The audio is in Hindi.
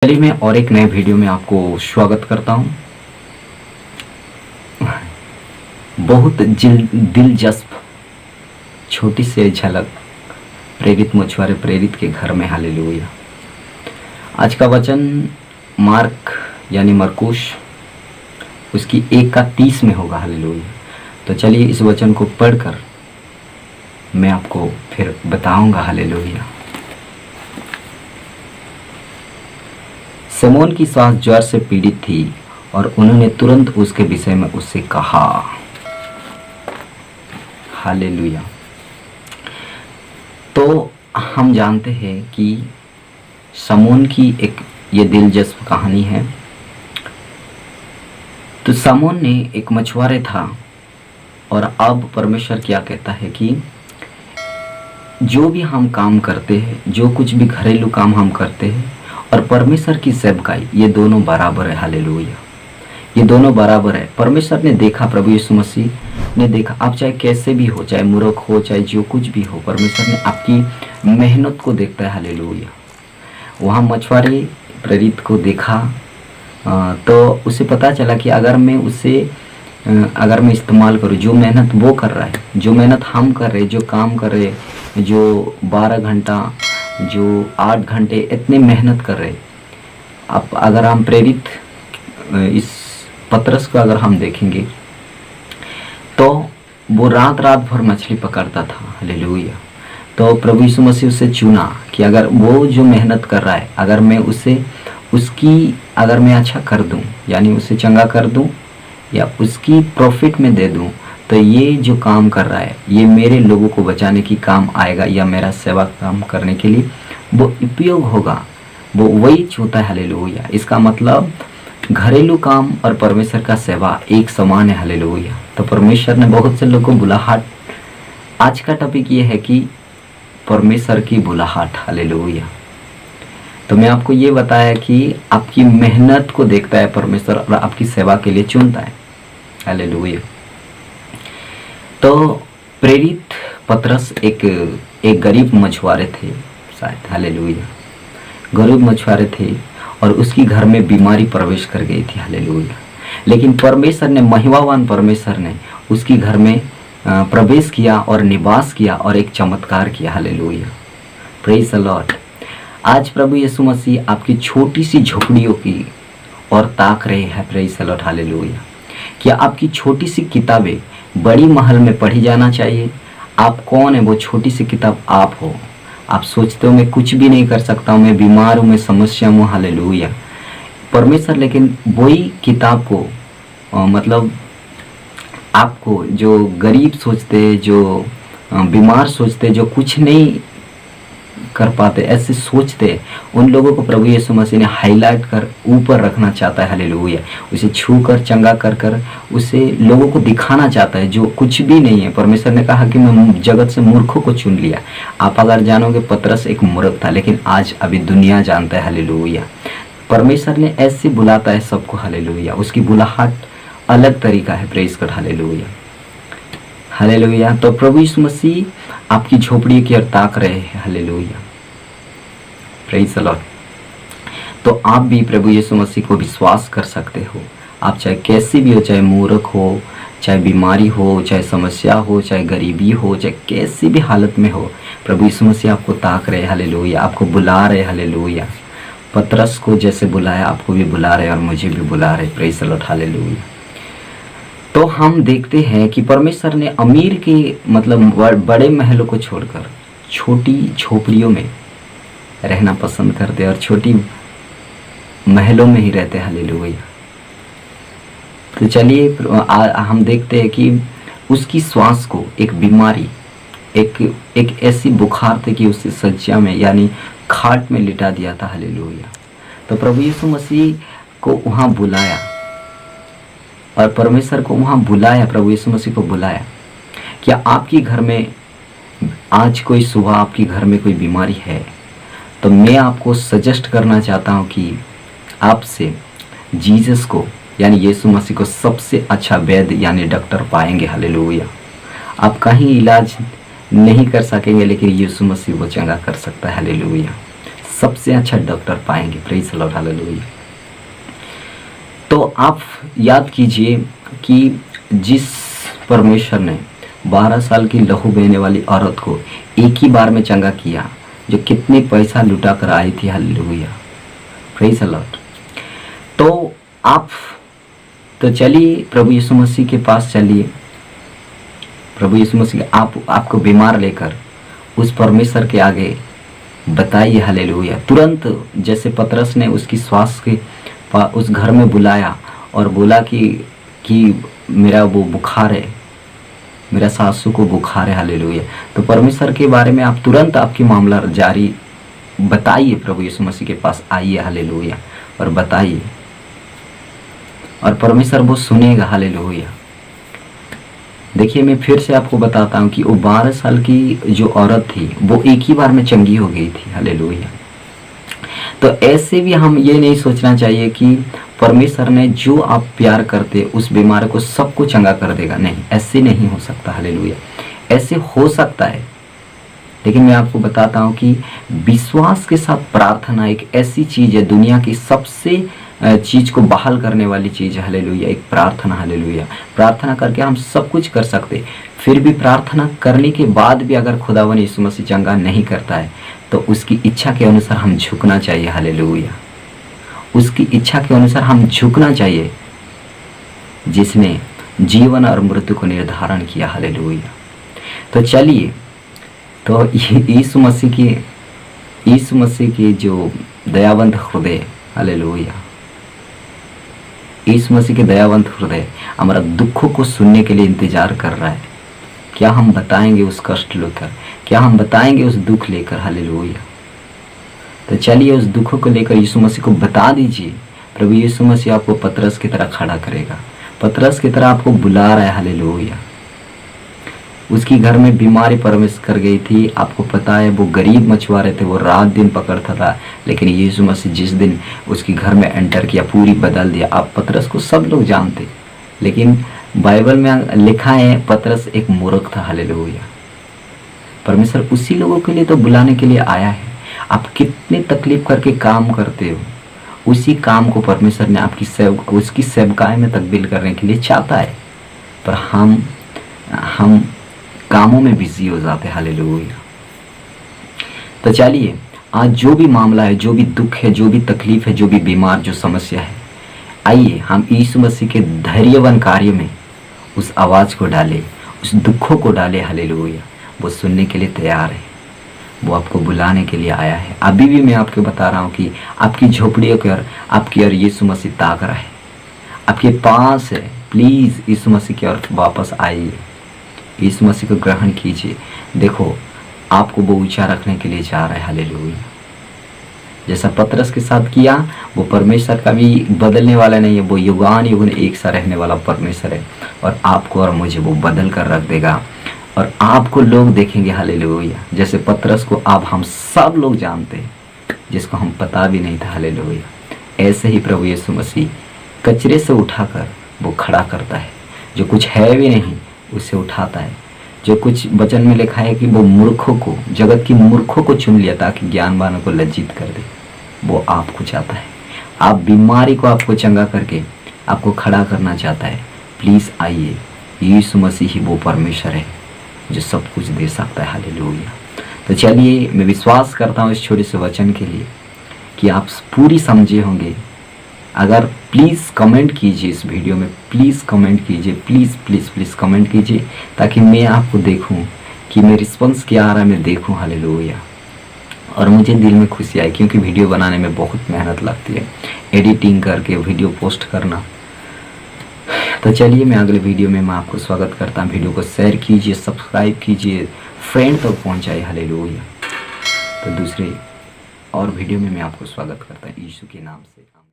चलिए मैं और एक नए वीडियो में आपको स्वागत करता हूँ। बहुत दिलचस्प छोटी सी झलक प्रेरित मछुआरे प्रेरित के घर में। हालेलुया। आज का वचन मार्क यानी मरकुश उसकी 1:30 में होगा। हालेलुया। तो चलिए इस वचन को पढ़कर मैं आपको फिर बताऊंगा। हालेलुया। सिमोन की सास ज्वर से पीड़ित थी और उन्होंने तुरंत उसके विषय में उससे कहा। हालेलुया। तो हम जानते हैं कि सिमोन की एक ये दिलचस्प कहानी है। तो सिमोन ने एक मछुआरे था और अब परमेश्वर क्या कहता है कि जो भी हम काम करते हैं, जो कुछ भी घरेलू काम हम करते हैं और परमेश्वर की सेवकाई, ये दोनों बराबर है। हालेलुया। ये दोनों बराबर है। परमेश्वर ने देखा, प्रभु यीशु मसीह ने देखा, आप चाहे कैसे भी हो, चाहे मूर्ख हो, चाहे जो कुछ भी हो, परमेश्वर ने आपकी मेहनत को देखता है। हालेलुया। वहाँ मछुआरे प्रेरित को देखा तो उसे पता चला कि अगर मैं इस्तेमाल करूँ, जो मेहनत वो कर रहा है, जो मेहनत हम कर रहे, जो काम कर रहे, जो 12 घंटा, जो 8 घंटे इतने मेहनत कर रहे, अब अगर हम प्रेरित इस पतरस को अगर हम देखेंगे तो वो रात भर मछली पकड़ता था। हालेलुया। तो प्रभु यीशु मसीह उसे चुना कि अगर वो जो मेहनत कर रहा है, अगर मैं अगर मैं अच्छा कर दूं, यानी उसे चंगा कर दूं या उसकी प्रॉफिट में दे दूं, तो ये जो काम कर रहा है ये मेरे लोगों को बचाने की काम आएगा या मेरा सेवा काम करने के लिए वो उपयोग होगा। वो वही छूता है। हालेलुया। इसका मतलब घरेलू काम और परमेश्वर का सेवा एक समान है। हालेलुया। तो परमेश्वर ने बहुत से लोगों को बुलाहट, आज का टॉपिक ये है कि परमेश्वर की बुलाहट। हालेलुया। तो मैं आपको ये बताया कि आपकी मेहनत को देखता है परमेश्वर और आपकी सेवा के लिए चुनता है। हालेलुया। तो प्रेरित पतरस एक गरीब मछुआरे थे शायद। हालेलुया। गरीब मछुआरे थे और उसकी घर में बीमारी प्रवेश कर गई थी। हालेलुया। लेकिन परमेश्वर ने, महिमावान परमेश्वर ने उसकी घर में प्रवेश किया और निवास किया और एक चमत्कार किया। हालेलुया। Praise the Lord. आज प्रभु यीशु मसीह आपकी छोटी सी झोपड़ियों की और ताक रहे हैं। Praise the Lord. हालेलुया। क्या आपकी छोटी सी किताबें बड़ी महल में पढ़ी जाना चाहिए? आप कौन है? वो छोटी सी किताब आप हो। आप सोचते हो मैं कुछ भी नहीं कर सकता हूँ, मैं बीमार हूँ, मैं समस्या हूँ। हालेलुया। परमेश्वर लेकिन वही किताब को मतलब आपको, जो गरीब सोचते, जो बीमार सोचते, जो कुछ नहीं कर पाते, ऐसे सोचते, उन लोगों को प्रभु यीशु मसीह ने हाईलाइट कर ऊपर रखना चाहता है। हालेलुया। उसे छू कर, चंगा कर उसे लोगों को दिखाना चाहता है जो कुछ भी नहीं है। परमेश्वर ने कहा कि मैं जगत से मूर्खों को चुन लिया। आप अगर जानोगे, पतरस एक मूर्ख था, लेकिन आज अभी दुनिया जानता है। हालेलुया। परमेश्वर ने ऐसे बुलाता है सबको। हालेलुया। उसकी बुलाहट अलग तरीका है। प्रेज कर। हालेलुया। हालेलुया। तो प्रभु यीशु मसीह आपकी झोपड़ी की ओर ताक रहे हैं। हालेलुया। Praise the Lord. तो आप भी प्रभु यीशु मसीह को विश्वास कर सकते हो। आप चाहे कैसी भी हो, चाहे मूर्ख हो, चाहे बीमारी हो, चाहे समस्या हो, चाहे गरीबी हो, चाहे कैसी भी हालत में हो, प्रभु यीशु मसीह आपको ताक रहे। हालेलुया। आपको बुला रहे। हालेलुया। पतरस को जैसे बुलाया आपको भी बुला रहे और मुझे भी बुला रहे। Praise the Lord. हालेलुया। तो हम देखते हैं कि परमेश्वर ने अमीर के मतलब बड़े महलों को छोड़कर छोटी झोपड़ियों में रहना पसंद करते और छोटी महलों में ही रहते। हालेलुया। तो चलिए हम देखते हैं कि उसकी श्वास को एक बीमारी, एक ऐसी बुखार थी कि उसे सज्जा में यानी खाट में लिटा दिया था। हालेलुया। तो प्रभु यीशु मसीह को वहाँ बुलाया और परमेश्वर को वहाँ बुलाया, प्रभु यीशु मसीह को बुलाया। क्या आपकी घर में आज कोई सुबह आपकी घर में कोई बीमारी है, तो मैं आपको सजेस्ट करना चाहता हूँ कि आपसे जीसस को यानी यीशु मसीह को सबसे अच्छा वैद्य यानी डॉक्टर पाएंगे। हालेलुया। आप कहीं इलाज नहीं कर सकेंगे, लेकिन यीशु मसीह वो चंगा कर सकता है। हालेलुया। सबसे अच्छा डॉक्टर पाएंगे। Praise the Lord, hallelujah. तो आप याद कीजिए कि जिस परमेश्वर ने 12 साल की लहू बहने वाली औरत को एक ही बार में चंगा किया, जो कितने पैसा लुटा कर आई थी, हालेलुया, प्रेज़ द लॉर्ड। तो आप तो चलिए प्रभु यीशु मसीह के पास चलिए, प्रभु यीशु मसीह आपको बीमार लेकर उस परमेश्वर के आगे बताइए, हालेलुया। तुरंत जैसे पतरस ने उसकी श्वास के उस घर में बुलाया और बोला कि मेरा वो बुखार है, मेरा सासू को बुखार है, हालेलुया। तो परमेश्वर के बारे में आप तुरंत आपकी मामला जारी बताइए, प्रभु यीशु मसीह के पास आइए, हालेलुया, और बताइए, और परमेश्वर वो सुनेगा, हालेलुया। देखिए मैं फिर से आपको बताता हूँ कि वो 12 साल की जो औरत थी वो एक ही बार में चंगी हो गई थी, हालेलुया। तो ऐसे भी हम ये नहीं सोचना चाहिए कि परमेश्वर ने जो आप प्यार करते उस बीमार को सबको चंगा कर देगा, नहीं, ऐसे नहीं हो सकता, हालेलुया। ऐसे हो सकता है, लेकिन मैं आपको बताता हूँ कि विश्वास के साथ प्रार्थना एक ऐसी चीज़ है, दुनिया की सबसे चीज़ को बहाल करने वाली चीज़ है, हालेलुया, एक प्रार्थना, हालेलुया। प्रार्थना करके हम सब कुछ कर सकते, फिर भी प्रार्थना करने के बाद भी अगर खुदावन यीशु मसीह चंगा नहीं करता है तो उसकी इच्छा के अनुसार हम झुकना चाहिए, हालेलुया। उसकी इच्छा के अनुसार हम झुकना चाहिए, जिसने जीवन और मृत्यु को निर्धारण किया, हालेलुया। तो चलिए, तो यीशु मसीह की जो दयावंत हृदय, हालेलुया, यीशु मसीह के दयावंत हृदय हमारा दुखों को सुनने के लिए इंतजार कर रहा है। क्या हम बताएंगे उस कष्ट लेकर, क्या हम बताएंगे उस दुख लेकर, हालेलुया। तो चलिए उस दुखों को लेकर यीशु मसीह को बता दीजिए। प्रभु यीशु मसीह आपको पतरस की तरह खड़ा करेगा, पतरस की तरह आपको बुला रहा है, हालेलुया। उसकी घर में बीमारी प्रवेश कर गई थी, आपको पता है, वो गरीब मछुआरे थे, वो रात दिन पकड़ता था, लेकिन यीशु मसीह जिस दिन उसकी घर में एंटर किया पूरी बदल दिया। आप पतरस को सब लोग जानते, लेकिन बाइबल में लिखा है पतरस एक मूर्ख था, हालेलुया। परमेश्वर उसी लोगों के लिए तो बुलाने के लिए आया है। आप कितने तकलीफ करके काम करते हो, उसी काम को परमेश्वर ने उसकी सेवकाई में तब्दील करने के लिए चाहता है, पर हम कामों में बिजी हो जाते हैं, हालेलुया। तो चलिए आज जो भी मामला है, जो भी दुख है, जो भी तकलीफ है, जो भी बीमार, जो समस्या है, आइए हम यीशु मसीह के धैर्यवान कार्य में उस आवाज़ को डालें, उस दुखों को डालें, हालेलुया। वो सुनने के लिए तैयार है, वो आपको बुलाने के लिए आया है। अभी भी मैं आपको बता रहा हूँ कि आपकी झोपड़ियों की ओर आपकी ओर यीशु मसीह ताक रहा है, आपके पास है। प्लीज़ यीशु मसीह की ओर वापस आइए, यीशु मसीह को ग्रहण कीजिए। देखो आपको वो ऊंचा रखने के लिए जा रहा है, हालेलुया। जैसा पतरस के साथ किया, वो परमेश्वर का भी बदलने वाला नहीं है, वो युगान युग एक सा रहने वाला परमेश्वर है, और आपको और मुझे वो बदल कर रख देगा, और आपको लोग देखेंगे, हालेलुया। जैसे पतरस को आप हम सब लोग जानते हैं, जिसको हम पता भी नहीं था, हालेलुया। ऐसे ही प्रभु यीशु मसीह कचरे से उठाकर वो खड़ा करता है, जो कुछ है भी नहीं उसे उठाता है। जो कुछ वचन में लिखा है कि वो मूर्खों को, जगत की मूर्खों को चुन लिया ताकि ज्ञानवानों को लज्जित कर दे, वो आपको चाहता है। आप बीमारी को आपको चंगा करके आपको खड़ा करना चाहता है। प्लीज़ आइए, यीशु मसीह ही वो परमेश्वर है जो सब कुछ दे सकता है, हालेलुया। तो चलिए मैं विश्वास करता हूँ इस छोटे से वचन के लिए कि आप पूरी समझे होंगे। अगर प्लीज़ कमेंट कीजिए इस वीडियो में, प्लीज़ कमेंट कीजिए, प्लीज़ प्लीज़ प्लीज़ कमेंट कीजिए, ताकि मैं आपको देखूं कि मैं रिस्पॉन्स क्या आ रहा है, मैं देखूं, हालेलुया। और मुझे दिल में खुशी आई, क्योंकि वीडियो बनाने में बहुत मेहनत लगती है, एडिटिंग करके वीडियो पोस्ट करना। तो चलिए मैं अगले वीडियो में मैं आपको स्वागत करता हूँ। वीडियो को शेयर कीजिए, सब्सक्राइब कीजिए, फ्रेंड तक पहुँचाइए, हालेलुया। तो दूसरे और वीडियो में मैं आपको स्वागत करता हूँ यीशु के नाम से।